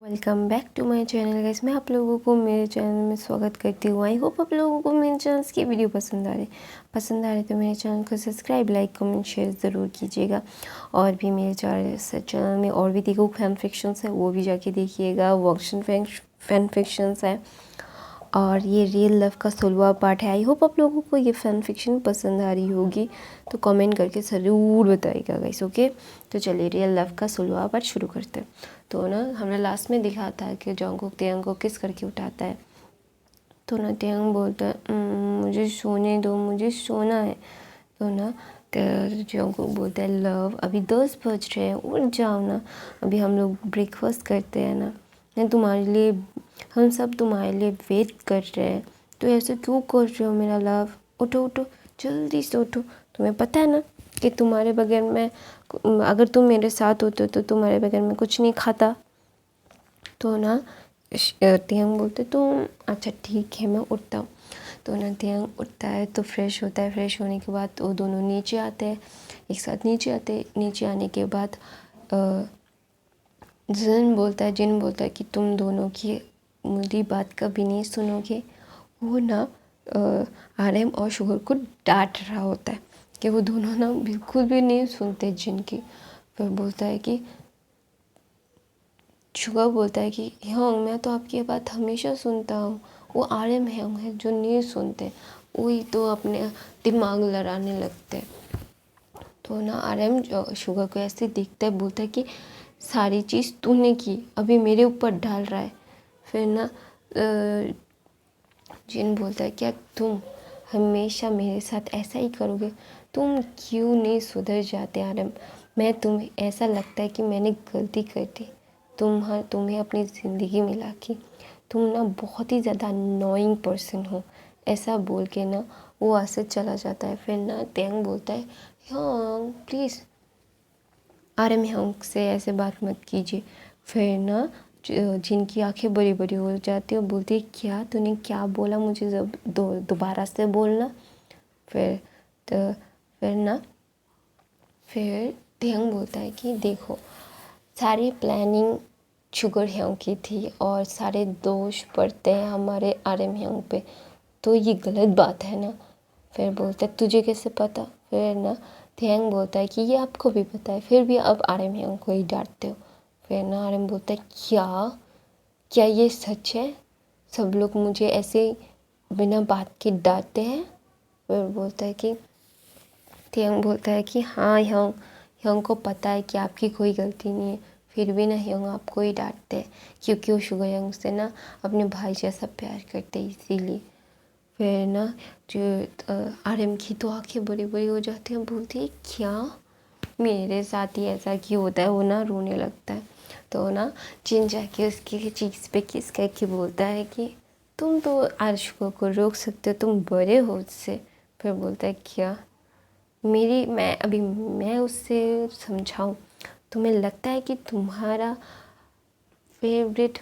Welcome back to my channel guys. मैं आप लोगों को मेरे चैनल में स्वागत करती हूँ। आई होप आप लोगों को मेरे चैनल की वीडियो पसंद आ रही तो मेरे चैनल को सब्सक्राइब, लाइक, कमेंट, शेयर ज़रूर कीजिएगा। और भी मेरे चैनल में और भी देखो फैन फिक्शंस है, वो भी जाके देखिएगा। वर्कशन फैन फिक्शंस है और ये रियल लव का 16वां पार्ट है। आई होप आप लोगों को ये फैन फिक्शन पसंद आ रही होगी, तो कमेंट करके ज़रूर बताइएगा गाइस। ओके, तो चलिए रियल लव का 16वां पार्ट शुरू करते हैं। तो ना हमने लास्ट में दिखा था कि जंगकुक तेयंग को किस करके उठाता है। तो ना तेयंग बोलता है मुझे सोने दो, मुझे सोना है। तो ना जंगकुक बोलता है लव अभी 10 बज रहे हैं, उठ जाओ ना, अभी हम लोग ब्रेकफास्ट करते हैं ना, मैं तुम्हारे लिए, हम सब तुम्हारे लिए वेट कर रहे हैं। तो ऐसे क्यों कर रहे हो मेरा लव, उठो उठो, जल्दी से उठो। तुम्हें पता है ना कि तुम्हारे बगैर मैं, अगर तुम मेरे साथ होते तो तुम्हारे बगैर मैं कुछ नहीं खाता। तो ना तेयंग बोलते तो अच्छा ठीक है मैं उठता हूँ। तो ना तेयंग उठता है तो फ्रेश होता है। फ्रेश होने के बाद वो दोनों नीचे आते हैं, एक साथ नीचे आते हैं। नीचे आने के बाद जिन बोलता है कि तुम दोनों की मेरी बात कभी नहीं सुनोगे। वो ना आरएम और शुगर को डांट रहा होता है कि वो दोनों ना बिल्कुल भी नहीं सुनते जिन की। फिर बोलता है कि शुगर बोलता है कि हाँ मैं तो आपकी बात हमेशा सुनता हूँ। वो आरएम है जो नहीं सुनते, वही तो अपने दिमाग लड़ाने लगते हैं। तो ना आरएम शुगर को ऐसे देखता है, बोलता है कि सारी चीज़ तूने की, अभी मेरे ऊपर डाल रहा है। फिर ना जिन बोलता है क्या तुम हमेशा मेरे साथ ऐसा ही करोगे, तुम क्यों नहीं सुधर जाते आरएम। मैं तुम्हें ऐसा लगता है कि मैंने गलती कर दी तुम्हें अपनी ज़िंदगी में लाके। तुम ना बहुत ही ज़्यादा अननोइंग पर्सन हो। ऐसा बोल के ना वो वहाँ से चला जाता है। फिर ना तेयंग बोलता है हाँ प्लीज़ आरएम ह्योंग से ऐसे बात मत कीजिए। फिर ना जिनकी आंखें बड़ी बड़ी हो जाती है, वो बोलती है क्या तूने क्या बोला, मुझे जब दोबारा से बोलना। फिर तो फिर तेयंग बोलता है कि देखो सारी प्लानिंग शुगर ह्योंग की थी और सारे दोष पड़ते हैं हमारे आरएम ह्योंग पे, तो ये गलत बात है ना। फिर बोलता है तुझे कैसे पता। फिर ना तेयंग बोलता है कि ये आपको भी पता है, फिर भी अब आरएम ह्योंग को ही डांटते हो। फिर ना आरएम बोलता है क्या क्या ये सच है, सब लोग मुझे ऐसे बिना बात के डांटते हैं। फिर बोलता है कि तेयंग बोलता है कि हाँ ह्योंग को पता है कि आपकी कोई गलती नहीं है, फिर भी ना ह्योंग आपको ही डांटते हैं क्योंकि वो शुगर ह्योंग से ना अपने भाई जैसा प्यार करते हैं, इसीलिए। फिर ना जो आरएम की तो आंखें बड़ी बड़ी हो जाती हैं, बोलती है क्या मेरे साथ ही ऐसा क्यों होता है। वो ना रोने लगता है। तो ना जिन जाके उसकी चीज़ पे किस करके बोलता है कि तुम तो आशिकों को रोक सकते हो, तुम बड़े हो उससे। फिर बोलता है क्या मैं उससे समझाऊं, तुम्हें लगता है कि तुम्हारा फेवरेट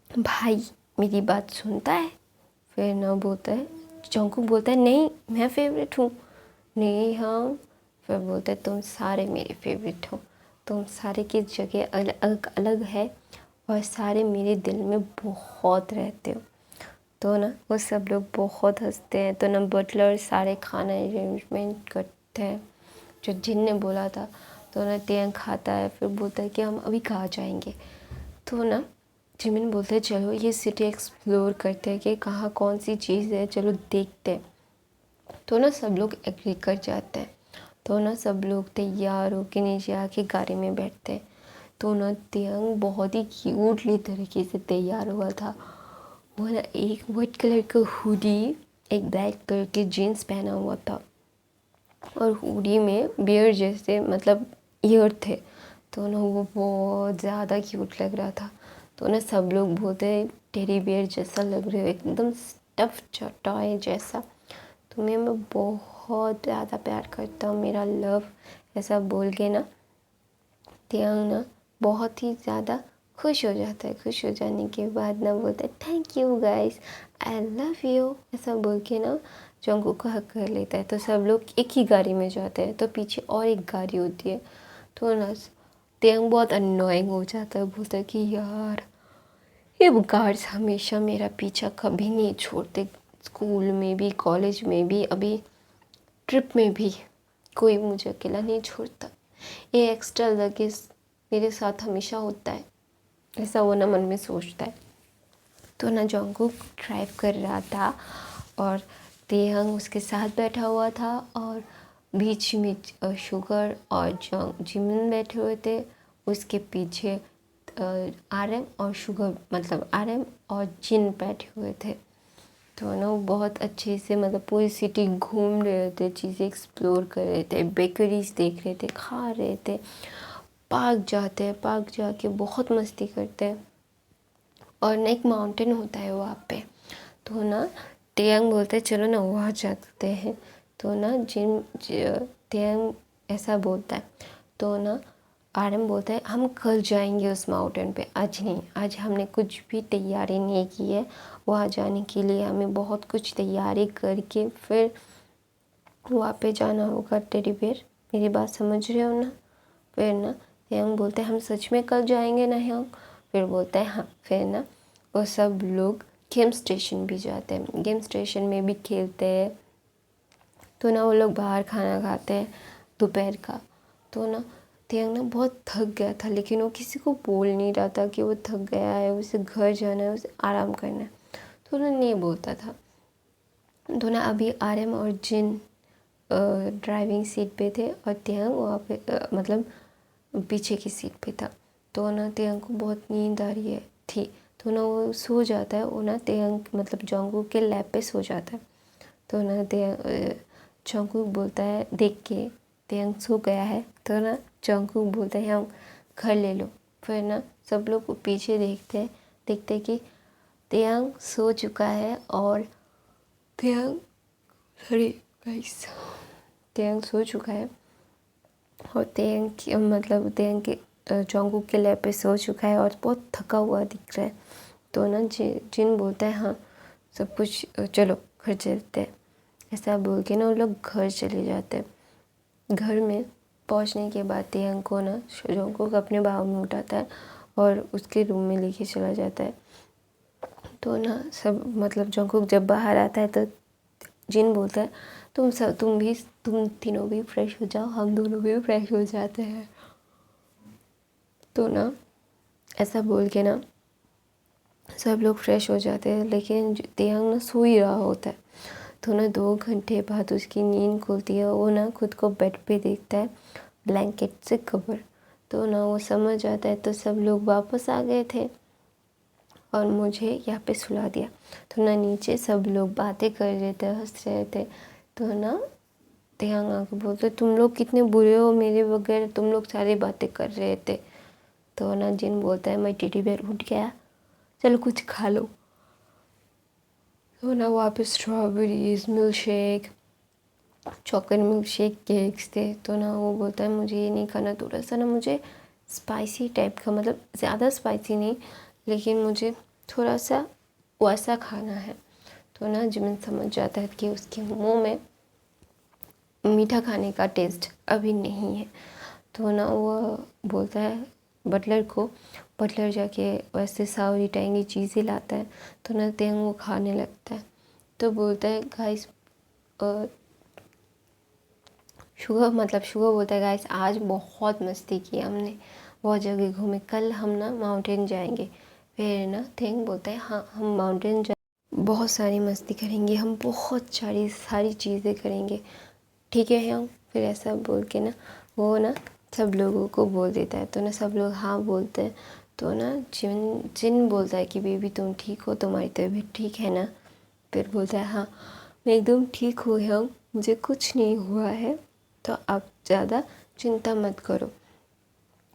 भाई मेरी बात सुनता है। फिर ना बोलता है जंगकुक बोलता है नहीं मैं फेवरेट हूँ, नहीं हाँ। फिर बोलता है तुम सारे मेरे फेवरेट हो, तुम सारे की जगह अलग अलग है और सारे मेरे दिल में बहुत रहते हो। तो ना वो सब लोग बहुत हंसते हैं। तो ना बटलर सारे खाना अरेंजमेंट करते हैं जो जिन ने बोला था। तो ना तेयंग खाता है, फिर बोलता है कि हम अभी कहाँ जाएंगे। तो ना जिमिन बोलते हैं चलो ये सिटी एक्सप्लोर करते हैं कि कहाँ कौन सी चीज़ है, चलो देखते हैं। तो ना सब लोग एग्री कर जाते हैं। तो ना सब लोग तैयार होके नीचे आके गाड़ी में बैठते हैं। तो ना तेयंग बहुत ही क्यूटली तरीके से तैयार हुआ था। वो ना एक वाइट कलर का हुडी, एक ब्लैक कलर की जीन्स पहना हुआ था और हुडी में बियर जैसे मतलब ईयर थे। तो ना वो बहुत ज़्यादा क्यूट लग रहा था। तो ना सब लोग बोलते टेडी बियर जैसा लग रहे हो, एकदम स्टफ टॉय जैसा, तुम्हें मैं बहुत ज़्यादा प्यार करता हूँ, मेरा लव, ऐसा बोल के ना तेयंग ना बहुत ही ज़्यादा खुश हो जाता है। खुश हो जाने के बाद ना बोलता है thank you guys, I love you, ऐसा बोल के ना जंगकुक को हक कर लेता है। तो सब लोग एक ही गाड़ी में जाते हैं। तो पीछे और एक गाड़ी होती है। तो ना तेयंग बहुत अननोइंग हो जाता है, बोलता है कि यार ये गार्ड्स हमेशा मेरा पीछा कभी नहीं छोड़ते, स्कूल में भी, कॉलेज में भी, अभी ट्रिप में भी कोई मुझे अकेला नहीं छोड़ता, ये एक्स्ट्रा लगेज मेरे साथ हमेशा होता है, ऐसा वो ना मन में सोचता है। तो ना जंगकुक ड्राइव कर रहा था और तेहंग उसके साथ बैठा हुआ था और बीच में शुगर और जिमिन बैठे हुए थे, उसके पीछे आरएम और शुगर मतलब आरएम और जिन बैठे हुए थे। तो ना वो बहुत अच्छे से मतलब पूरी सिटी घूम रहे थे, चीज़ें एक्सप्लोर कर रहे थे, बेकरीज देख रहे थे, खा रहे थे, पार्क जाते हैं, पार्क जाके बहुत मस्ती करते हैं। और ना एक माउंटेन होता है वहाँ पे, तो ना तेयंग बोलते हैं चलो ना वहाँ जाते हैं। तो ना तेयंग ऐसा बोलता है, तो ना आरएम बोलता है हम कल जाएंगे उस माउंटेन पे, आज नहीं, आज हमने कुछ भी तैयारी नहीं की है वहाँ जाने के लिए, हमें बहुत कुछ तैयारी करके फिर वहाँ पे जाना होगा। टेडी बेयर मेरी बात समझ रहे हो ना? फिर ना तेयंग बोलते हैं हम सच में कल जाएंगे ना ह्यांग? फिर बोलता है हाँ। फिर ना वो सब लोग गेम स्टेशन भी जाते हैं, गेम स्टेशन में भी खेलते हैं। तो ना वो लोग बाहर खाना खाते हैं दोपहर का। तो ना तेयंग ना बहुत थक गया था, लेकिन वो किसी को बोल नहीं रहा था कि वो थक गया है, उसे घर जाना है, उसे आराम करना है, तो ना नहीं बोलता था। तो ना अभी आरएम और जिन ड्राइविंग सीट पे थे और तेयंग वहाँ पे मतलब पीछे की सीट पे था। तो ना तेयंग को बहुत नींद आ रही थी, तो ना वो सो जाता है, वो ना तेयंग मतलब जंगकुक के लैब पे सो जाता है। तो ना जंगकुक बोलता है देख के तेयंग सो गया है, तो ना जंगकुक बोलता है हम घर ले लो। फिर ना सब लोग पीछे देखते कि तेयंग सो चुका है और तेयंग तेयंग सो चुका है और तेयंग के जंगकुक के लैब पे सो चुका है और बहुत थका हुआ दिख रहा है। तो ना जिन बोलता है हाँ सब कुछ चलो घर चलते हैं, ऐसा बोल के ना वो लोग घर चले जाते हैं। घर में पहुंचने के बाद तेयंग को ना जंगकुक अपने बाहों में उठाता है और उसके रूम में लेके चला जाता है। तो ना सब मतलब जंगकुक जब बाहर आता है तो जिन बोलता है तुम तीनों भी फ्रेश हो जाओ, हम दोनों भी फ्रेश हो जाते हैं। तो ना ऐसा बोल के ना सब लोग फ्रेश हो जाते हैं, लेकिन तेयंग ना सो ही रहा होता है। तो ना 2 घंटे बाद उसकी नींद खुलती है, वो ना खुद को बेड पे देखता है ब्लैंकेट से कवर। तो ना वो समझ आता है तो सब लोग वापस आ गए थे और मुझे यहाँ पे सुला दिया। तो ना नीचे सब लोग बातें कर रहे थे, हंस रहे थे। तो ना तेयंग आके बोलते तुम लोग कितने बुरे हो, मेरे बगैर तुम लोग सारी बातें कर रहे थे। तो ना जिन बोलता है मैं टेडी बेयर उठ गया, चलो कुछ खा लो। तो ना वहाँ पे strawberries, milk shake, chocolate milk shake, cakes थे। तो ना वो बोलता है मुझे ये नहीं खाना, थोड़ा सा ना मुझे स्पाइसी टाइप का, मतलब ज़्यादा स्पाइसी नहीं, लेकिन मुझे थोड़ा सा वैसा खाना है। तो ना जिमिन समझ जाता है कि उसके मुंह में मीठा खाने का टेस्ट अभी नहीं है। तो ना वो बोलता है बटलर को, बटलर जाके वैसे सावरी टाइंगी चीज़ें लाता है। तो ना तेयंग वो खाने लगता है। तो बोलता है गाइस शुगर बोलता है गाइस आज बहुत मस्ती की हमने, बहुत जगह घूमे, कल हम ना माउंटेन जाएंगे। फिर ना तेयंग बोलता है हाँ हम माउंटेन बहुत सारी मस्ती करेंगे, हम बहुत सारी चीज़ें करेंगे, ठीक है हम। फिर ऐसा बोल के ना वो ना सब लोगों को बोल देता है। तो ना सब लोग हाँ बोलते हैं। तो ना जिन बोलता है कि बेबी तुम ठीक हो, तुम्हारी तबीयत ठीक है ना? फिर बोलता है हाँ मैं एकदम ठीक हूँ हम, मुझे कुछ नहीं हुआ है, तो आप ज़्यादा चिंता मत करो,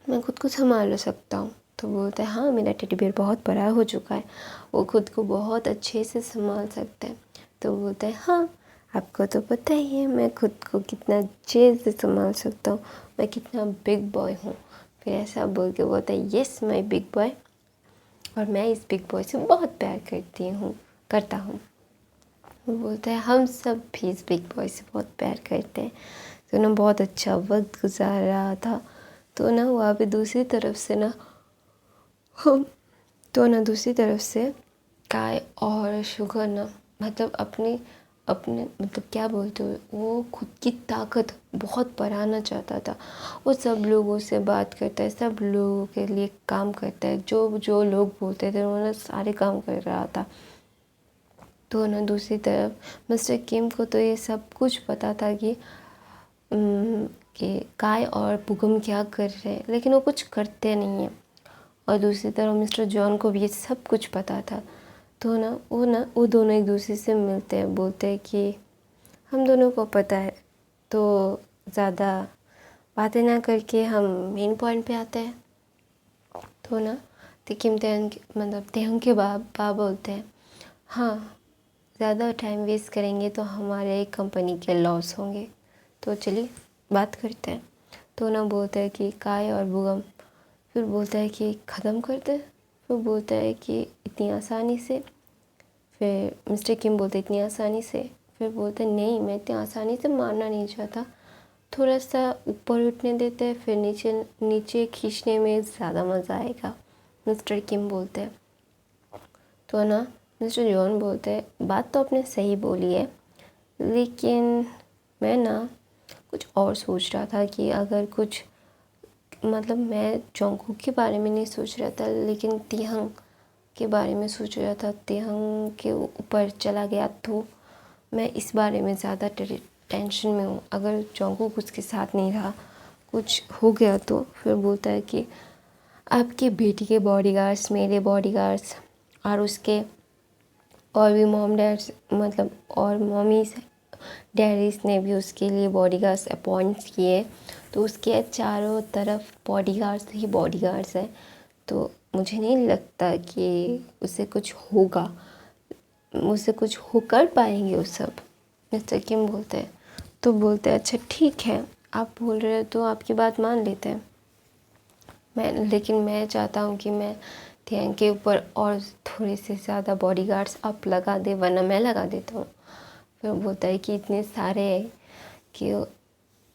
मैं खुद को संभाल सकता हूँ। तो बोलता है हाँ मेरा टेडी बेयर बहुत बड़ा हो चुका है, वो खुद को बहुत अच्छे से संभाल सकता है। तो बोलता है हाँ आपको तो पता ही है मैं खुद को कितना अच्छे से संभाल सकता हूँ, मैं कितना बिग बॉय हूँ। फिर ऐसा बोल के बोलता है येस माय बिग बॉय, और मैं इस बिग बॉय से बहुत प्यार करता हूँ। वो बोलता है हम सब भी इस बिग बॉय से बहुत प्यार करते हैं। तो ना बहुत अच्छा वक्त गुजार रहा था तो ना वहाँ पे दूसरी तरफ से ना हम दूसरी तरफ से काय और शुगर ना मतलब अपने अपने मतलब क्या बोलते हो, वो खुद की ताकत बहुत बढ़ाना चाहता था। वो सब लोगों से बात करता है, सब लोगों के लिए काम करता है, जो जो लोग बोलते थे उन्होंने सारे काम कर रहा था। तो ना दूसरी तरफ मिस्टर किम को तो ये सब कुछ पता था कि काय और पुगम क्या कर रहे हैं, लेकिन वो कुछ करते नहीं हैं। और दूसरी तरफ मिस्टर जॉन को भी ये सब कुछ पता था। तो ना वो दोनों एक दूसरे से मिलते हैं, बोलते हैं कि हम दोनों को पता है, तो ज़्यादा बातें ना करके हम मेन पॉइंट पे आते हैं। तो ना किम तेहंग के बाप बोलते हैं, हाँ ज़्यादा टाइम वेस्ट करेंगे तो हमारे कंपनी के लॉस होंगे, तो चलिए बात करते हैं। तो ना बोलता है कि काय और बुगम, फिर बोलता है कि ख़त्म कर दे, फिर बोलता है कि इतनी आसानी से, फिर मिस्टर किम बोलते इतनी आसानी से, फिर बोलते नहीं मैं इतनी आसानी से मारना नहीं चाहता, थोड़ा सा ऊपर उठने देते हैं, फिर नीचे नीचे खींचने में ज़्यादा मज़ा आएगा, मिस्टर किम बोलते हैं। तो ना मिस्टर जॉन बोलते हैं बात तो आपने सही बोली है, लेकिन मैं ना कुछ और सोच रहा था कि अगर कुछ मतलब मैं जोंगकुक के बारे में नहीं सोच रहा था, लेकिन तिहंग के बारे में सोच रहा था। तिहंग के ऊपर चला गया तो मैं इस बारे में ज़्यादा टेंशन में हूँ। अगर जोंगकुक उसके साथ नहीं रहा, कुछ हो गया तो फिर बोलता है कि आपकी बेटी के बॉडीगार्ड्स, मेरे बॉडीगार्ड्स और उसके और भी मॉम डैड्स मतलब और मॉमीज डैडीज़ ने भी उसके लिए बॉडीगार्ड्स अपॉइंट किए, तो उसके चारों तरफ बॉडीगार्ड्स ही बॉडीगार्ड्स हैं। तो मुझे नहीं लगता कि उसे कुछ होगा, मुझसे कुछ हो कर पाएंगे वो सब, मिस्टर किम बोलते हैं। तो बोलते हैं अच्छा ठीक है, आप बोल रहे हो तो आपकी बात मान लेते हैं। लेकिन मैं चाहता हूँ कि मैं तिहंग के ऊपर और थोड़े से ज़्यादा बॉडीगार्ड्स आप लगा दे, वरना मैं लगा देता हूँ। फिर बोलता है कि इतने सारे हैं कि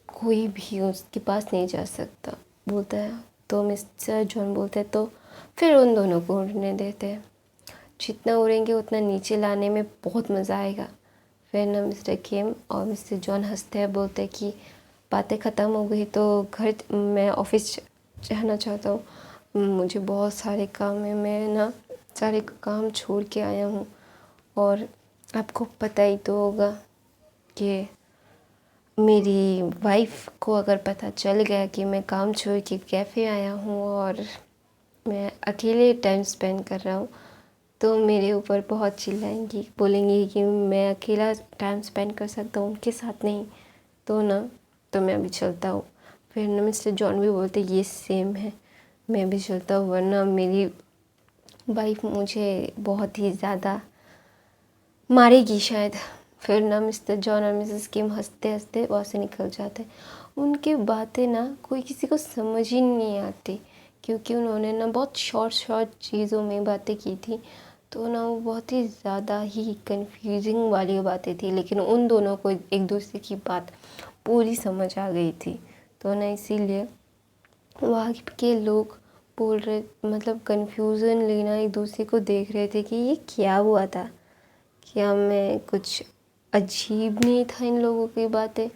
कोई भी उसके पास नहीं जा सकता, बोलता है। तो मिस्टर जॉन बोलते हैं तो फिर उन दोनों को उड़ने देते हैं, जितना उड़ेंगे उतना नीचे लाने में बहुत मज़ा आएगा। फिर ना मिस्टर किम और मिस्टर जॉन हंसते हैं, बोलते हैं कि बातें ख़त्म हो गई तो घर मैं ऑफिस जाना चाहता हूँ, मुझे बहुत सारे काम है, मैं ना सारे काम छोड़ के आया हूँ। और आपको पता ही तो होगा कि मेरी वाइफ को अगर पता चल गया कि मैं काम छोड़ के कैफ़े आया हूँ और मैं अकेले टाइम स्पेंड कर रहा हूँ, तो मेरे ऊपर बहुत चिल्लाएंगी, बोलेंगी कि मैं अकेला टाइम स्पेंड कर सकता हूँ, उनके साथ नहीं। तो मैं अभी चलता हूँ। फिर ना मिस्टर जॉन भी बोलते ये सेम है, मैं भी चलता हूँ, वरना मेरी वाइफ मुझे बहुत ही ज़्यादा मारेगी शायद। फिर ना मिस्टर जॉन और मिसेस किम हंसते हंसते वहाँ से निकल जाते हैं। उनकी बातें ना कोई किसी को समझ ही नहीं आती, क्योंकि उन्होंने ना बहुत शॉर्ट चीज़ों में बातें की थी, तो ना वो बहुत ही ज़्यादा ही कंफ्यूजिंग वाली बातें थी, लेकिन उन दोनों को एक दूसरे की बात पूरी समझ आ गई थी। तो ना इसीलिए वहाँ के लोग बोल रहे मतलब कंफ्यूजन लेना एक दूसरे को देख रहे थे कि ये क्या हुआ था, क्या मैं कुछ अजीब नहीं था इन लोगों की बातें।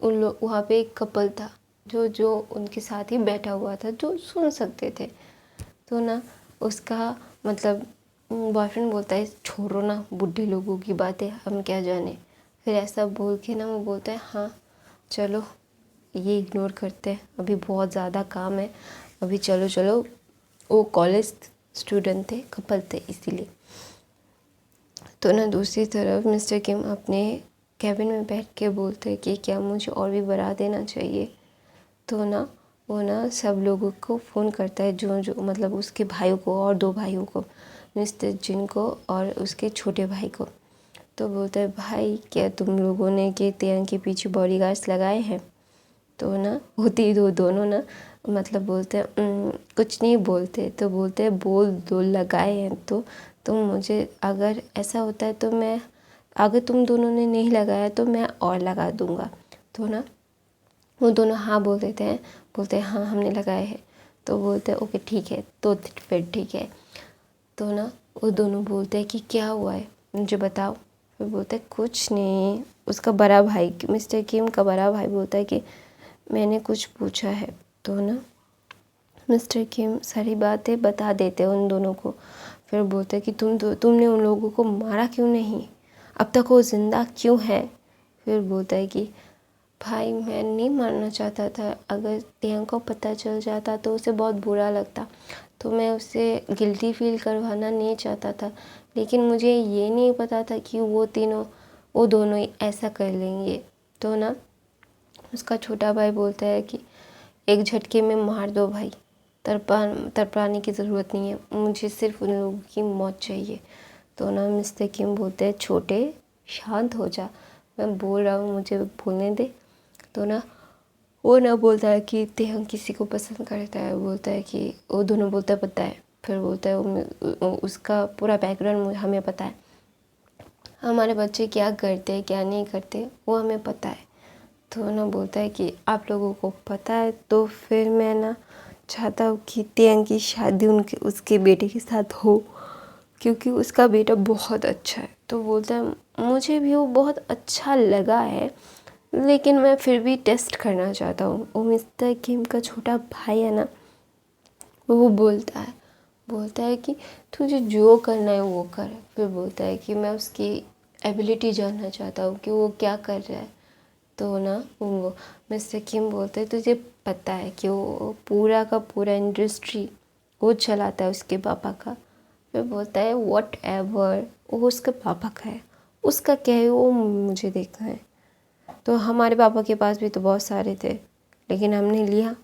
उन लोग वहाँ पे एक कपल था जो उनके साथ ही बैठा हुआ था, जो सुन सकते थे। तो ना उसका मतलब बॉयफ्रेंड बोलता है छोड़ो ना बूढ़े लोगों की बातें, हम क्या जाने। फिर ऐसा बोल के ना वो बोलता है हाँ चलो ये इग्नोर करते हैं, अभी बहुत ज़्यादा काम है, अभी चलो चलो। वो कॉलेज स्टूडेंट थे, कपल थे इसीलिए। तो ना दूसरी तरफ मिस्टर किम अपने कैबिन में बैठ के बोलते हैं कि क्या मुझे और भी बढ़ा देना चाहिए। तो ना वो ना सब लोगों को फ़ोन करता है, जो मतलब उसके भाइयों को और दो भाइयों को, मिस्टर जिन को और उसके छोटे भाई को। तो बोलता है भाई क्या तुम लोगों ने के तिहंग के पीछे बॉडीगार्ड्स लगाए हैं। तो ना होती दोनों ना मतलब बोलते हैं कुछ नहीं बोलते, तो बोलते हैं बोल दो लगाए हैं तो तुम मुझे, अगर ऐसा होता है तो मैं, अगर तुम दोनों ने नहीं लगाया तो मैं और लगा दूँगा। तो ना वो दोनों हाँ बोल देते हैं, बोलते हैं हाँ हमने लगाए हैं। तो बोलते हैं ओके ठीक है, तो फिर ठीक है। तो ना वो दोनों बोलते हैं कि क्या हुआ है मुझे बताओ। फिर बोलते हैं कुछ नहीं। उसका बड़ा भाई, मिस्टर किम का बड़ा भाई बोलता है कि मैंने कुछ पूछा है। तो ना मिस्टर किम सारी बातें बता देते हैं उन दोनों को। फिर बोलते हैं कि तुमने उन लोगों को मारा क्यों नहीं, अब तक वो ज़िंदा क्यों है। फिर बोलता है कि भाई मैं नहीं मारना चाहता था, अगर तेहंग को पता चल जाता तो उसे बहुत बुरा लगता, तो मैं उसे गिल्टी फील करवाना नहीं चाहता था, लेकिन मुझे ये नहीं पता था कि वो दोनों ही ऐसा कर लेंगे। तो ना उसका छोटा भाई बोलता है कि एक झटके में मार दो भाई, तड़पाने की ज़रूरत नहीं है, मुझे सिर्फ उन लोगों की मौत चाहिए। तो ना मिस्टर किम बोलते हैं छोटे शांत हो जा, मैं बोल रहा हूँ मुझे बोलने दे। तो ना वो ना बोलता है कि तेहंग किसी को पसंद करता है। बोलता है कि वो दोनों बोलता है पता है। फिर बोलता है उसका पूरा बैकग्राउंड हमें पता है, हमारे बच्चे क्या करते हैं क्या नहीं करते वो हमें पता है। तो ना बोलता है कि आप लोगों को पता है तो फिर मैं ना चाहता हूँ कि तेहंग की शादी उसके बेटे के साथ हो, क्योंकि उसका बेटा बहुत अच्छा है। तो बोलता है मुझे भी वो बहुत अच्छा लगा है, लेकिन मैं फिर भी टेस्ट करना चाहता हूँ। वो मिस्टर किम का छोटा भाई है ना, वो बोलता है कि तुझे जो करना है वो कर। फिर बोलता है कि मैं उसकी एबिलिटी जानना चाहता हूँ कि वो क्या कर रहा है। तो ना वो मिस्टर किम बोलते हैं तुझे पता है कि वो पूरा का पूरा इंडस्ट्री वो चलाता है उसके पापा का। फिर बोलता है वॉट एवर, वो उसके पापा का है, उसका क्या है वो मुझे देखना है। तो हमारे पापा के पास भी तो बहुत सारे थे, लेकिन हमने लिया,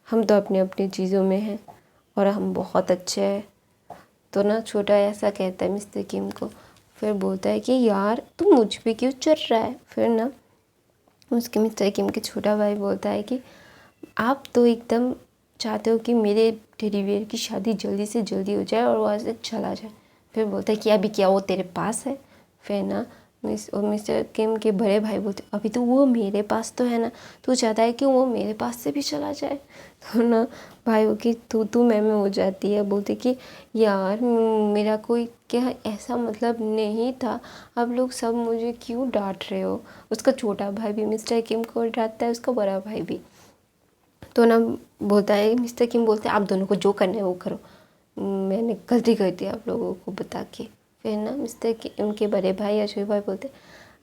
हम तो अपनी अपनी चीज़ों में हैं और हम बहुत अच्छे हैं। तो ना छोटा ऐसा कहता है मिस्टर किम को। फिर बोलता है कि यार तू मुझ पे क्यों चढ़ रहा है। फिर ना उसके मिस्टर किम के छोटा भाई बोलता है कि आप तो एकदम चाहते हो कि मेरे टेडी बियर की शादी जल्दी से जल्दी हो जाए और वहाँ से चला जाए। फिर बोलता है कि अभी क्या वो तेरे पास है। फिर ना मिस्टर किम के बड़े भाई बोलते अभी तो वो मेरे पास तो है ना, तू चाहता है कि वो मेरे पास से भी चला जाए। तो ना भाइयों की तू मैं हो जाती है। बोलते कि यार मेरा कोई क्या ऐसा मतलब नहीं था, आप लोग सब मुझे क्यों डांट रहे हो। उसका छोटा भाई भी मिस्टर किम को डांटता है, उसका बड़ा भाई भी। तो ना बोलता है मिस्टर किम बोलते हैं आप दोनों को जो करना है वो करो, मैंने गलती कर दी आप लोगों को बता के। फिर ना मिस्टर किम के बड़े भाई या छोटे भाई बोलते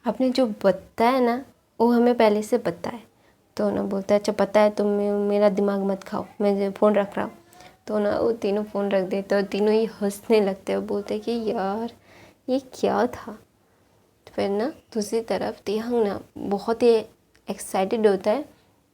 आपने जो बताया ना वो हमें पहले से पता है। तो ना बोलता है अच्छा पता है, तुम मेरा दिमाग मत खाओ, मैं फ़ोन रख रहा हूँ। तो ना वो तीनों फ़ोन रख देते और तीनों ही हंसने लगते और बोलते कि यार ये क्या था। फिर ना दूसरी तरफ तेहंग ना बहुत ही एक्साइटेड होता है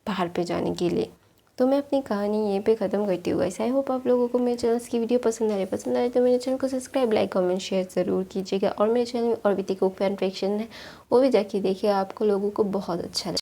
बाहर पे जाने के लिए। तो मैं अपनी कहानी यहीं पे ख़त्म करती हूँ गाइस। आई होप आप लोगों को मेरे चैनल की वीडियो पसंद आए तो मेरे चैनल को सब्सक्राइब लाइक कमेंट शेयर ज़रूर कीजिएगा। और मेरे चैनल में और भी कुक फैन फिक्शन है वो भी जाके देखिए, आपको लोगों को बहुत अच्छा लगेगा।